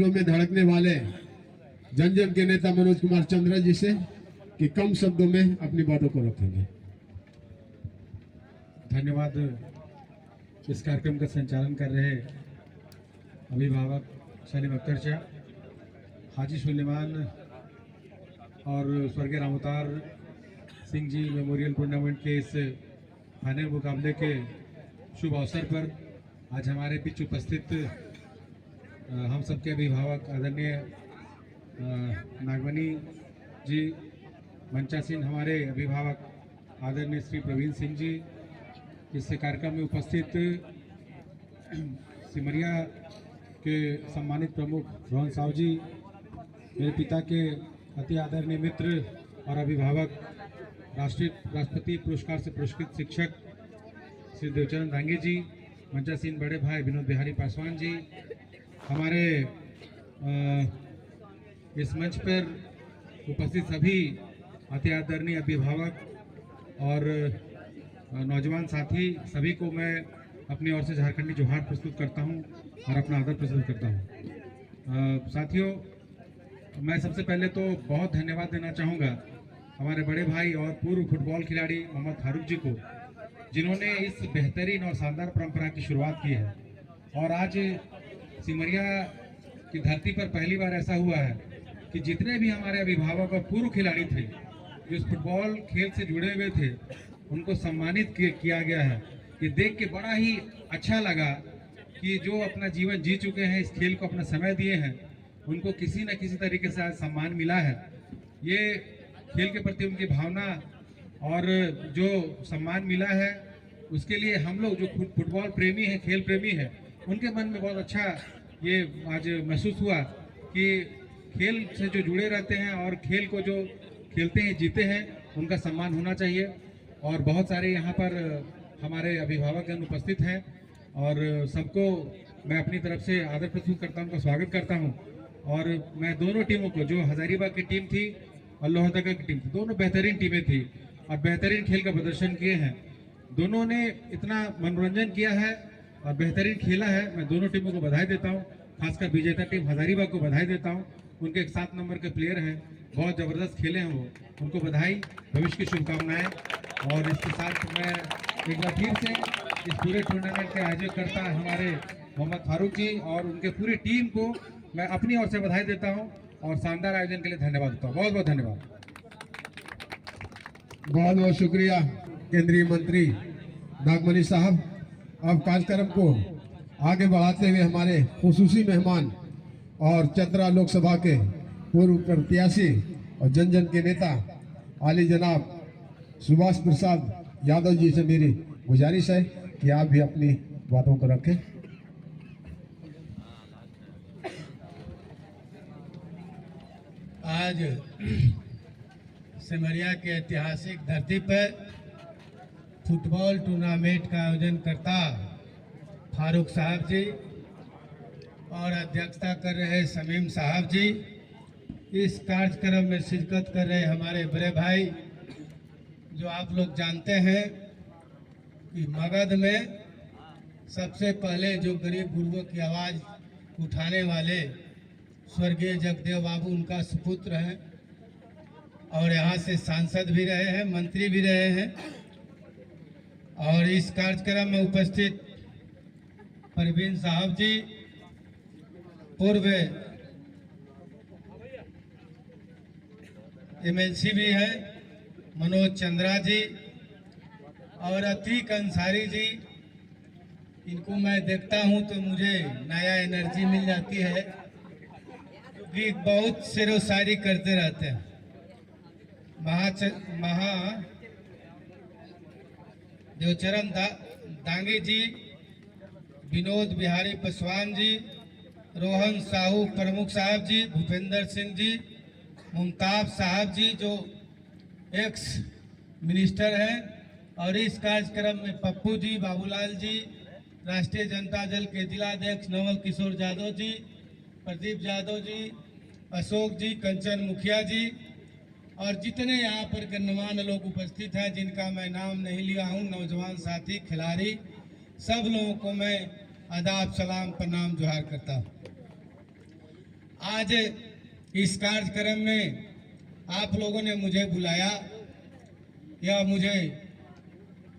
में धड़कने वाले जन जन के नेता मनोज कुमार चंद्रा जी से कि कम शब्दों में अपनी बातों को रखेंगे। धन्यवाद। इस कार्यक्रम का संचालन कर रहे अभिभावक सलीम अख्तर शाह, हाजी सुलेमान और स्वर्गीय रामअवतार सिंह जी मेमोरियल टूर्नामेंट के इस फाइनल मुकाबले के शुभ अवसर पर आज हमारे बीच उपस्थित हम सबके अभिभावक आदरणीय नागवनी जी, मंचासीन हमारे अभिभावक आदरणीय श्री प्रवीण सिंह जी, इस कार्यक्रम में उपस्थित सिमरिया के सम्मानित प्रमुख रोहन साहू जी, मेरे पिता के अति आदरणीय मित्र और अभिभावक राष्ट्रपति पुरस्कार से पुरस्कृत शिक्षक श्री देवचरण दांगे जी, मंचासीन बड़े भाई विनोद बिहारी पासवान जी, हमारे इस मंच पर उपस्थित सभी अति आदरणीय अभिभावक और नौजवान साथी, सभी को मैं अपनी ओर से झारखंडी जोहार प्रस्तुत करता हूं और अपना आदर प्रस्तुत करता हूं। साथियों, मैं सबसे पहले तो बहुत धन्यवाद देना चाहूँगा हमारे बड़े भाई और पूर्व फुटबॉल खिलाड़ी मोहम्मद फारूक जी को, जिन्होंने इस बेहतरीन और शानदार परंपरा की शुरुआत की है। और आज सिमरिया की धरती पर पहली बार ऐसा हुआ है कि जितने भी हमारे अभिभावक और पूर्व खिलाड़ी थे जो इस फुटबॉल खेल से जुड़े हुए थे, उनको सम्मानित किया गया है। ये देख के बड़ा ही अच्छा लगा कि जो अपना जीवन जी चुके हैं, इस खेल को अपना समय दिए हैं, उनको किसी न किसी तरीके से आज सम्मान मिला है। ये खेल के प्रति उनकी भावना और जो सम्मान मिला है, उसके लिए हम लोग जो फुटबॉल प्रेमी हैं, खेल प्रेमी हैं, उनके मन में बहुत अच्छा ये आज महसूस हुआ कि खेल से जो जुड़े रहते हैं और खेल को जो खेलते हैं, जीते हैं, उनका सम्मान होना चाहिए। और बहुत सारे यहाँ पर हमारे अभिभावकगण उपस्थित हैं और सबको मैं अपनी तरफ से आदर प्रस्तुत करता हूँ, उनका स्वागत करता हूँ। और मैं दोनों टीमों को, जो हजारीबाग की टीम थी और लोहरदगा की टीम थी, दोनों बेहतरीन टीमें थी और बेहतरीन खेल का प्रदर्शन किए हैं। दोनों ने इतना मनोरंजन किया है और बेहतरीन खेला है। मैं दोनों टीमों को बधाई देता हूँ, खासकर विजेता टीम हजारीबाग को बधाई देता हूँ। उनके 7 नंबर के प्लेयर हैं, बहुत ज़बरदस्त खेले हैं वो, उनको बधाई, भविष्य की शुभकामनाएं। और इसके साथ मैं एक बार फिर से इस पूरे टूर्नामेंट के आयोजक करता हमारे मोहम्मद फारूक जी और उनके पूरी टीम को मैं अपनी ओर से बधाई देता हूँ और शानदार आयोजन के लिए धन्यवाद देता हूँ। बहुत बहुत धन्यवाद। बहुत बहुत शुक्रिया केंद्रीय मंत्री नागमनी साहब। अब कार्यक्रम को आगे बढ़ाते हुए हमारे खुसूसी मेहमान और चतरा लोकसभा के पूर्व प्रत्याशी और जन जन के नेता आली जनाब सुभाष प्रसाद यादव जी से मेरी गुजारिश है कि आप भी अपनी बातों को रखें। आज सिमरिया के ऐतिहासिक धरती पर फुटबॉल टूर्नामेंट का आयोजन करता फारूक साहब जी और अध्यक्षता कर रहे शमीम साहब जी, इस कार्यक्रम में शिरकत कर रहे हमारे बड़े भाई, जो आप लोग जानते हैं कि मगध में सबसे पहले जो गरीब गुरुओं की आवाज़ उठाने वाले स्वर्गीय जगदेव बाबू उनका सुपुत्र है और यहाँ से सांसद भी रहे हैं, मंत्री भी रहे हैं। और इस कार्यक्रम में उपस्थित प्रवीण साहब जी, पूर्व एमएलसी भी है, मनोज चंद्रा जी और अतीक अंसारी जी, इनको मैं देखता हूं तो मुझे नया एनर्जी मिल जाती है, क्योंकि बहुत शेरो शायरी करते रहते हैं। देवचरण दांगे जी, विनोद बिहारी पासवान जी, रोहन साहू प्रमुख साहब जी, भूपेंद्र सिंह जी, मुमताज साहब जी जो एक्स मिनिस्टर हैं, और इस कार्यक्रम में पप्पू जी, बाबूलाल जी, राष्ट्रीय जनता दल के जिलाध्यक्ष नवल किशोर यादव जी, प्रदीप यादव जी, अशोक जी, कंचन मुखिया जी और जितने यहाँ पर गणमान्य लोग उपस्थित हैं, जिनका मैं नाम नहीं लिया हूँ, नौजवान साथी, खिलाड़ी, सब लोगों को मैं आदाब, सलाम, प्रणाम, जोहार करता हूँ। आज इस कार्यक्रम में आप लोगों ने मुझे बुलाया या मुझे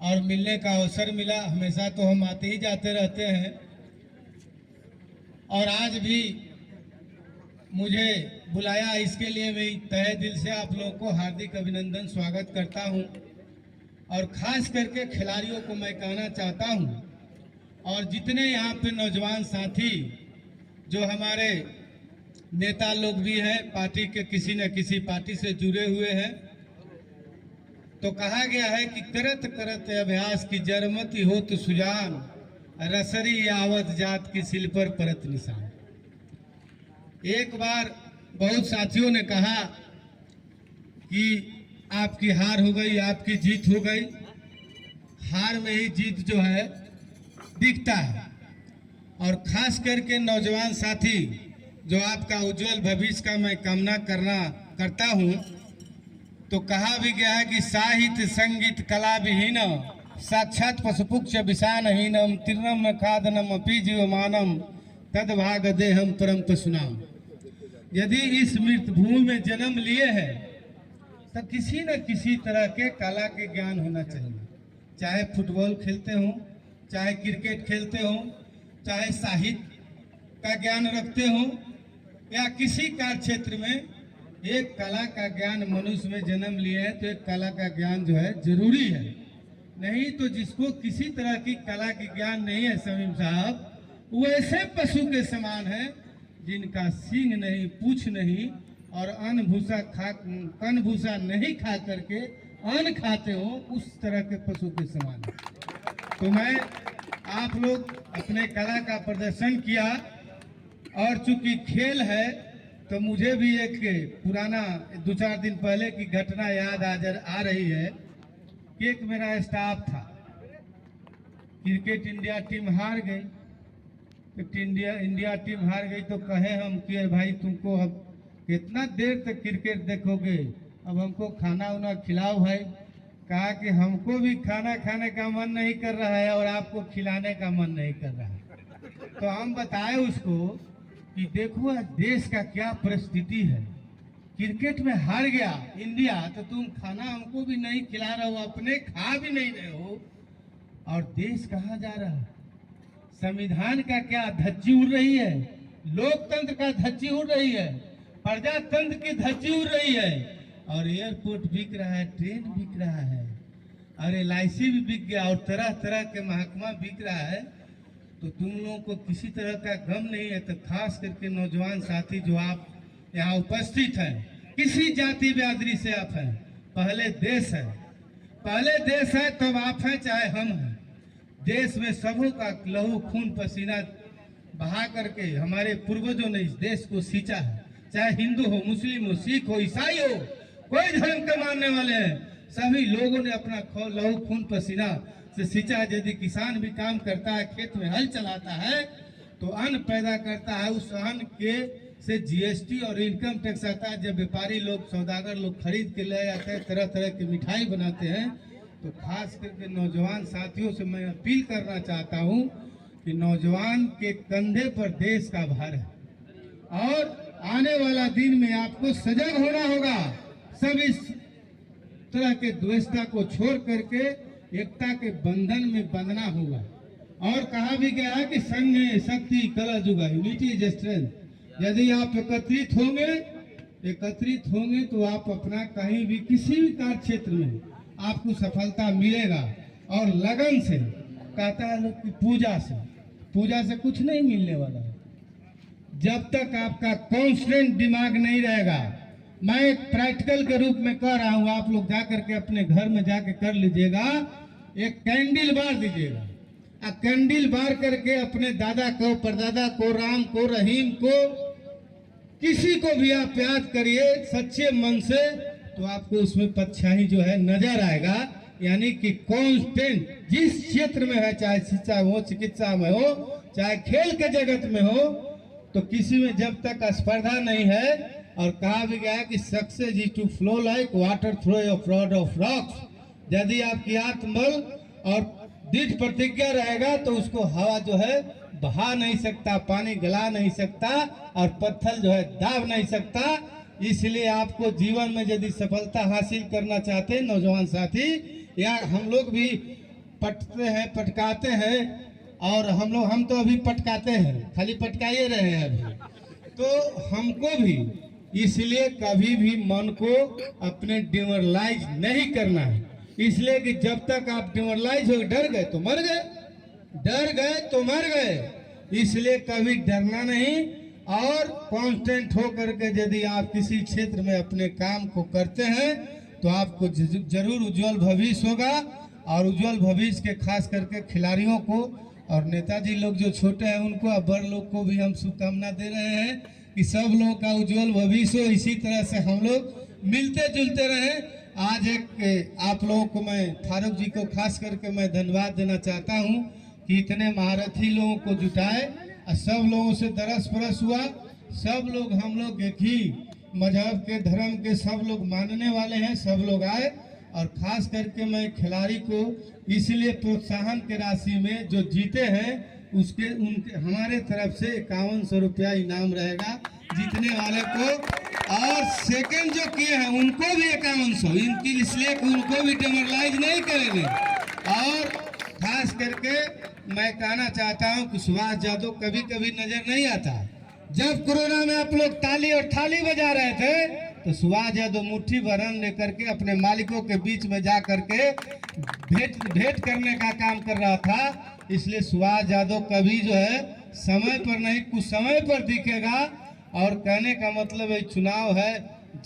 और मिलने का अवसर मिला। हमेशा तो हम आते ही जाते रहते हैं और आज भी मुझे बुलाया, इसके लिए मैं तहे दिल से आप लोगों को हार्दिक अभिनंदन स्वागत करता हूं। और खास करके खिलाड़ियों को मैं कहना चाहता हूं और जितने यहाँ पे नौजवान साथी जो हमारे नेता लोग भी हैं, पार्टी के किसी न किसी पार्टी से जुड़े हुए हैं, तो कहा गया है कि करत करत अभ्यास की जरमती हो तो सुजान, रसरी आवत जात की सिल पर परत निशान। एक बार बहुत साथियों ने कहा कि आपकी हार हो गई, आपकी जीत हो गई। हार में ही जीत जो है दिखता है। और खास करके नौजवान साथी जो आपका उज्जवल भविष्य का मैं कामना करता हूं, तो कहा भी गया है कि साहित्य संगीत कला विहीन साक्षात पशुपुक्ष विषानहीनम तीर्णम न खादनम अपि जीवमानम तद भाग देहम परम पशुनाम। यदि इस मृत भूमि में जन्म लिए हैं तो किसी न किसी तरह के कला के ज्ञान होना चाहिए। चाहे फुटबॉल खेलते हो, चाहे क्रिकेट खेलते हो, चाहे साहित्य का ज्ञान रखते हो या किसी कार्य क्षेत्र में एक कला का ज्ञान मनुष्य में जन्म लिए है तो एक कला का ज्ञान जो है जरूरी है। नहीं तो जिसको किसी तरह की कला की ज्ञान नहीं है समीम साहब, वो ऐसे पशु के समान है जिनका सींग नहीं, पूछ नहीं और अन्न भूसा नहीं खा करके अन्न खाते हो, उस तरह के पशु के समान है। तो मैं आप लोग अपने कला का प्रदर्शन किया और चूंकि खेल है तो मुझे भी एक पुराना 2-4 दिन पहले की घटना याद आ रही है कि एक मेरा स्टाफ था, क्रिकेट इंडिया टीम हार गई। तो इंडिया टीम हार गई तो कहे हम कि भाई तुमको अब कितना देर तक क्रिकेट देखोगे, अब हमको खाना उना खिलाओ भाई। कहा कि हमको भी खाना खाने का मन नहीं कर रहा है और आपको खिलाने का मन नहीं कर रहा है। तो हम बताए उसको कि देखो देश का क्या परिस्थिति है, क्रिकेट में हार गया इंडिया तो तुम खाना हमको भी नहीं खिला रहे हो, अपने खा भी नहीं रहे हो, और देश कहाँ जा रहा है। संविधान का क्या धज्जी उड़ रही है, लोकतंत्र का धज्जी उड़ रही है, प्रजातंत्र की धज्जी उड़ रही है, और एयरपोर्ट बिक रहा है, ट्रेन बिक रहा है, और LIC भी बिक गया और तरह तरह के महकमा बिक रहा है। तो तुम लोगों को किसी तरह का गम नहीं है। तो खास करके नौजवान साथी जो आप यहाँ उपस्थित हैं, किसी जाति बिरादरी से आप हैं, पहले देश है, पहले देश है तब आप हैं चाहे हम हैं। देश में सबों का लहू खून पसीना बहा करके हमारे पूर्वजों ने इस देश को सींचा है। चाहे हिंदू हो, मुस्लिम हो, सिख हो, ईसाई हो, कोई धर्म के मानने वाले हैं, सभी लोगों ने अपना लहू खून पसीना से सींचा है। यदि किसान भी काम करता है, खेत में हल चलाता है तो अन्न पैदा करता है, उस अन्न के से GST और इनकम टैक्स आता है। जब व्यापारी लोग, सौदागर लोग खरीद के ले जाते हैं, तरह तरह की मिठाई बनाते हैं। तो खास करके नौजवान साथियों से मैं अपील करना चाहता हूं कि नौजवान के कंधे पर देश का भार है और आने वाला दिन में आपको सजग होना होगा। सब इस तरह के द्वेषता को छोड़ करके एकता के बंधन में बंधना होगा। और कहा भी गया है कि संघ शक्ति कला जुगा, यूनिटी इज स्ट्रेंथ। यदि आप एकत्रित होंगे तो आप अपना कहीं भी किसी भी कार्य क्षेत्र में आपको सफलता मिलेगा। और लगन से, कहता है लोग कि पूजा से कुछ नहीं मिलने वाला है जब तक आपका कॉन्स्टेंट दिमाग नहीं रहेगा। मैं एक प्रैक्टिकल के रूप में कह रहा हूं, आप लोग जाकर के अपने घर में जाके कर लीजिएगा, एक कैंडल बार दीजिएगा। कैंडल बार करके अपने दादा को, परदादा को, राम को, रहीम को, किसी को भी आप याद करिए सच्चे मन से, तो आपको उसमें परछाई जो है नजर आएगा। यानी कि कांस्टेंट जिस क्षेत्र में है, चाहे शिक्षा हो, चिकित्सा में हो, चाहे खेल के जगत में हो, तो किसी में जब तक स्पर्धा नहीं है। और कहा भी गया कि success is to flow like water through a flood of rocks. यदि आपकी आत्मबल और दृढ़ प्रतिज्ञा रहेगा तो उसको हवा जो है बहा नहीं सकता, पानी गला नहीं सकता और पत्थर जो है दाब नहीं सकता। इसलिए आपको जीवन में यदि सफलता हासिल करना चाहते हैं नौजवान साथी, या हम लोग भी पटते हैं, पटकाते हैं, और हम तो अभी पटकाते हैं, खाली पटकाए रहे हैं अभी। तो हमको भी इसलिए कभी भी मन को अपने डिमोरलाइज नहीं करना है। इसलिए कि जब तक आप डिमोरलाइज हो, डर गए तो मर गए, डर गए तो मर गए। इसलिए कभी डरना नहीं, और कांस्टेंट हो करके यदि आप किसी क्षेत्र में अपने काम को करते हैं तो आपको जरूर उज्जवल भविष्य होगा। और उज्जवल भविष्य के खास करके खिलाड़ियों को और नेताजी लोग जो छोटे हैं उनको और बड़ लोग को भी हम शुभकामना दे रहे हैं कि सब लोगों का उज्जवल भविष्य हो। इसी तरह से हम लोग मिलते जुलते रहें। आज एक आप लोगों को मैं फारूक जी को खास करके मैं धन्यवाद देना चाहता हूं कि इतने महारथी लोगों को जुटाए और सब लोगों से दरस परस हुआ। सब लोग हम लोग एक ही मजहब के, धर्म के सब लोग मानने वाले हैं, सब लोग आए। और खास करके मैं खिलाड़ी को इसलिए प्रोत्साहन के राशि में जो जीते हैं उनके हमारे तरफ से 5100 रुपया इनाम रहेगा जीतने वाले को। और सेकंड जो किए हैं उनको भी 5100, इनकी इसलिए उनको भी डिमोरलाइज नहीं करेंगे। और खास करके मैं कहना चाहता हूं कि सुभाष यादव कभी कभी नजर नहीं आता। जब कोरोना में आप लोग ताली और थाली बजा रहे थे तो सुभाष यादव मुट्ठी भर अन्न लेकर के अपने मालिकों के बीच में जा करके भेंट करने का काम कर रहा था। इसलिए सुभाष यादव कभी जो है समय पर नहीं, कुछ समय पर दिखेगा। और कहने का मतलब है चुनाव है,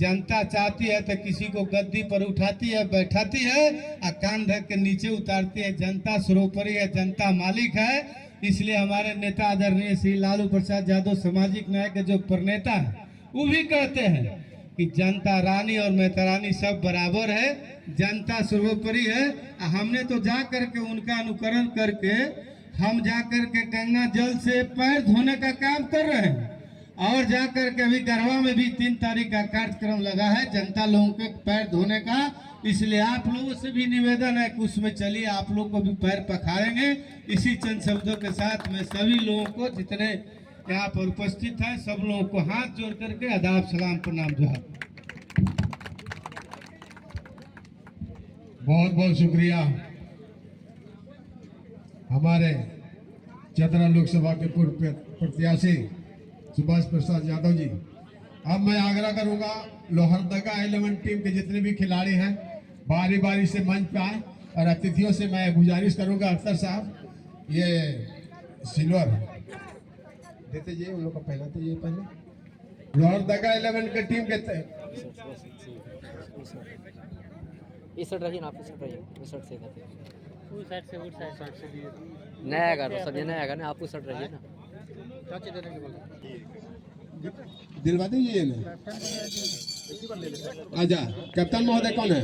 जनता चाहती है तो किसी को गद्दी पर उठाती है, बैठाती है और कान धर के नीचे उतारती है। जनता सर्वोपरि है, जनता मालिक है। इसलिए हमारे नेता आदरणीय श्री लालू प्रसाद यादव सामाजिक न्याय के जो प्रणेता है वो भी कहते हैं कि जनता रानी और मेहता रानी सब बराबर है, जनता सर्वोपरि है। हमने तो जा करके उनका अनुकरण करके हम जा करके गंगा जल से पैर धोने का काम कर रहे हैं। और जाकर के अभी गढ़वा में भी 3 तारीख का कार्यक्रम लगा है जनता लोगों के पैर धोने का। इसलिए आप लोगों से भी निवेदन है कि उसमें चलिए, आप लोग को भी पैर पखारेंगे। इसी चंद शब्दों के साथ मैं सभी लोगों को, जितने यहाँ पर उपस्थित हैं, सब लोगों को हाथ जोड़ करके आदाब, सलाम, प्रणाम, जोहार। बहुत बहुत शुक्रिया हमारे चतरा लोकसभा के पूर्व प्रत्याशी सुभाष प्रसाद यादव जी। अब मैं आग्रह करूंगा लोहरदगा 11 टीम के जितने भी खिलाड़ी हैं बारी बारी से मंच पे आए। और अतिथियों से मैं गुजारिश करूंगा, अख्तर साहब ये सिल्वर देते जाइए, उन लोग को पहनाते जाइए। पहले लोहरदगा 11 के टीम के इस साइड रहिए ना, आप इस साइड रहिए, उस साइड से करते हैं, उस साइड से दिए नया करो सब, ये नया का ना, आप उस साइड रहिए ना। दिलवा दीजिए ना। अच्छा, कप्तान महोदय कौन है?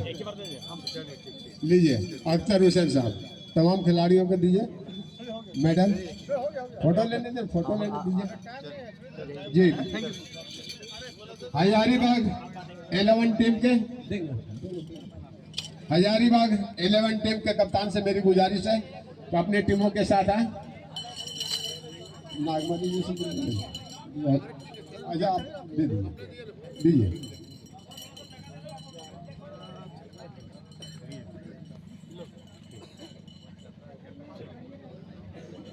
लीजिए, अख्तर हुसैन साहब। तमाम खिलाड़ियों को दीजिए मेडल। फोटो लेने दे, फोटो लेने दीजिए जी। हजारीबाग 11 टीम के, हजारीबाग 11 टीम के कप्तान से मेरी गुजारिश है कि अपनी टीमों के साथ आए। नागमती जी से अच्छा आप दे दीजिए।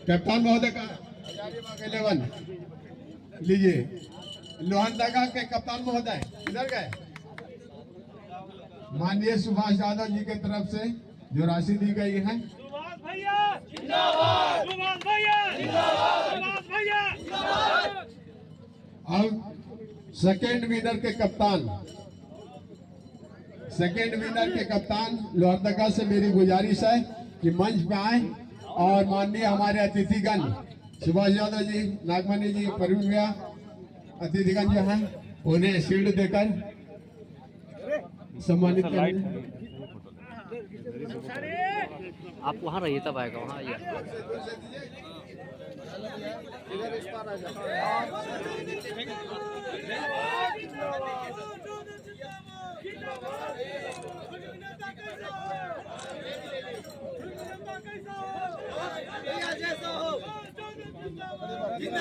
कप्तान महोदय का हजारीबाग 11 लीजिए। लोहरदगा के कप्तान महोदय इधर गए। माननीय सुभाष यादव जी की तरफ से जो राशि दी गई है, सुभाष भैया जिंदाबाद, सुभाष भैया जिंदाबाद, सुभाष भैया जिंदाबाद। अब सेकेंड विनर के कप्तान लोहरदगा से मेरी गुजारिश है कि मंच पे आए और माननीय हमारे अतिथिगण सुभाष यादव जी, नागमणि जी, प्रवीण भैया, अतिथिगण जो हैं उन्हें शील्ड देकर सम्मानित करें। आप वहाँ रहिए, तब आएगा, वहाँ आइए। जैसा हो man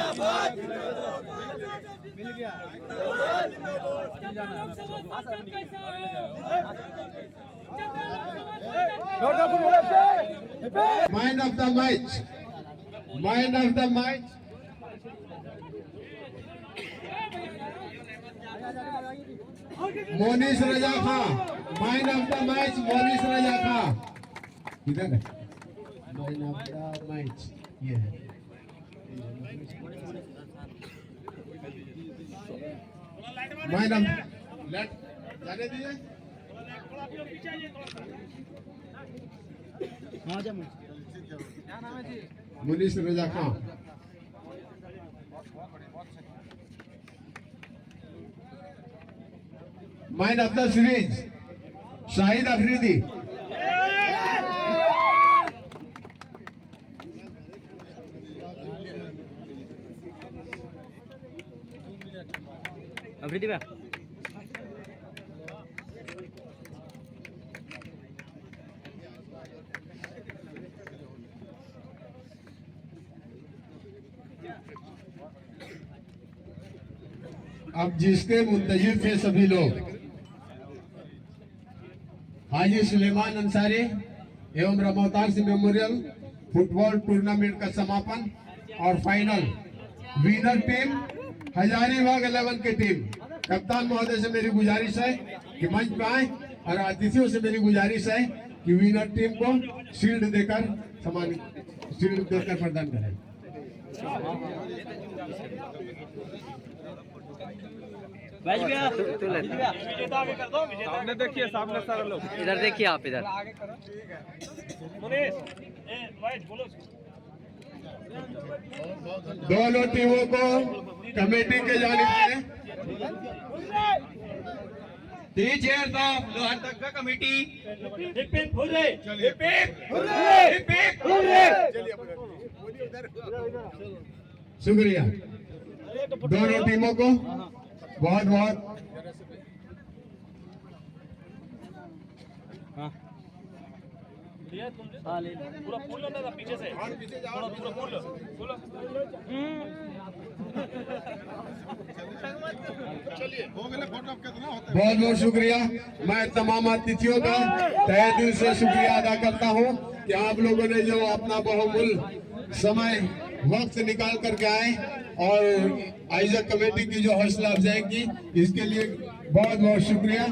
of the match, man of the match Monish Raza Khan. Man of the match Monish Raza Khan. किधर है मैन ऑफ द मैच? ये है मैन ऑफ लेट जाने दीजिए। Monish Raza Khan. Man of the series Shahid Afridi. Afridi भैया अब जिसके मुंतजिर थे सभी लोग, हाजी सुलेमान अंसारी एवं रमोतार सिंह मेमोरियल फुटबॉल टूर्नामेंट का समापन और फाइनल विनर टीम हजारीबाग 11 की टीम। कप्तान महोदय से मेरी गुजारिश है कि मंच पे आए और अतिथियों से मेरी गुजारिश है कि विनर टीम को शील्ड देकर प्रदान करें। विजेता आगे कर दो, विजेता सामने देखिए, सामने सारे लोग इधर देखिए, आप इधर मुनीश वाइज बोलो। दोनों टीमों को कमेटी के जानिब से the cheers of Lohardaga committee. Hip hip hurray, hip hip hip hip. शुक्रिया दोनों टीमों को बहुत बहुत। पूरा फूल लो ना पीछे से, थोड़ा पूरा फूल लो। बहुत बहुत शुक्रिया। मैं तमाम अतिथियों का तहे दिल से शुक्रिया अदा करता हूं कि आप लोगों ने जो अपना बहुमूल्य समय वक्त निकाल करके आए और आयोजक कमेटी की जो हौसला अफजाई की, इसके लिए बहुत बहुत शुक्रिया।